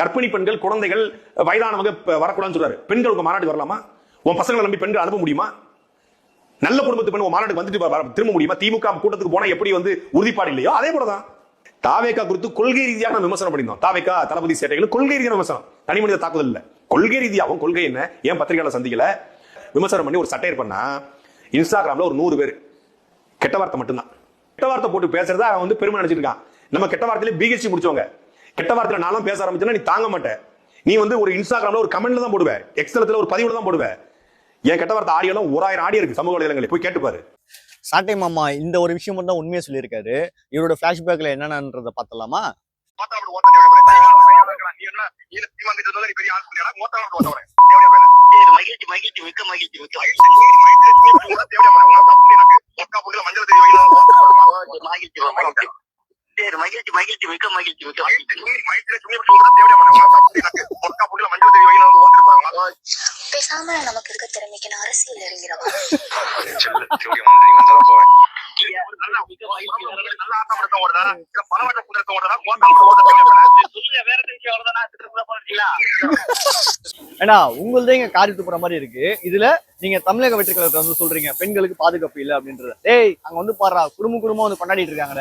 கர்ப்பிணி பெண்கள், குழந்தைகள், வயதானவங்க வரக்கூடாதுன்னு சொல்றாரு. பெண்கள் உங்க மாநாட்டுக்கு வரலாமா? உன் பசங்களை நம்பி பெண்கள் அனுப்ப முடியுமா? நல்ல குடும்பத்து பெண் உன் மாநாட்டுக்கு வந்துட்டு திரும்ப முடியுமா? திமுக கூட்டத்துக்கு போனா எப்படி உறுதிப்பாடு இல்லையோ அதே போலதான் தாவேகா குறித்து கொள்கை ரீதியாக நம்ம விமர்சனம் பண்ணியிருந்தோம். தாவேகா தளபதி சேட்டைகள் கொள்கை ரீதியான விமர்சனம், தனி மனித தாக்குதல் இல்ல. கொள்கை ரீதியாகவும் கொள்கை என்ன ஏன் பத்திரிகையாளர் சந்திக்கல விமர்சனம் பண்ணி ஒரு சட்டையர் பண்ணா இன்ஸ்டாகிராம்ல ஒரு 100 பேர் கெட்ட வார்த்தை மட்டும்தான். கெட்ட வார்த்தை போட்டு பேசுறதா அவன் பெருமை நினைச்சிட்டு இருக்கான். நம்ம கெட்ட வார்த்தையில பிஹெச்டி முடிச்சவங்க. கெட்ட வார்த்தையில நானும் பேச ஆரம்பிச்சேன்னா நீ தாங்க மாட்டேன். நீ ஒரு இன்ஸ்டாகிராம்ல ஒரு கமெண்ட்ல தான் போடுவேன், எக்ஸ்தலத்துல ஒரு பதிவுல தான் போடுவேன். என் கெட்ட வார்த்தை ஆடியோலாம் 1000 ஆடியோ இருக்கு சமூக வலைதளங்களில், போய் கேட்டுப்பாரு. சாட்டை மாமா இந்த ஒரு விஷயம் மட்டும் தான் உண்மையா சொல்லியிருக்காரு. இவரோட பிளாஷ்பேக்ல என்னன்றத பார்த்தலாமா? மகிழ்ச்சி மகிழ்ச்சி மிக்க மகிழ்ச்சி மிக்க மகிழ்ச்சி சரி மகிழ்ச்சி மகிழ்ச்சி மிக்க மகிழ்ச்சி மிக்க பேசாம நமக்கு இருக்க திறமைக்கு நான் அரசியல் இறங்கிறவா. ஏன்னா உங்களதே இங்க காரி துப்புற மாதிரி இருக்கு. இதுல நீங்க தமிழக வெற்றி கழகத்தை சொல்றீங்க பெண்களுக்கு பாதுகாப்பு இல்லை அப்படின்றத. அங்க பாரு குடும்பமா கொண்டாடிட்டு இருக்காங்க.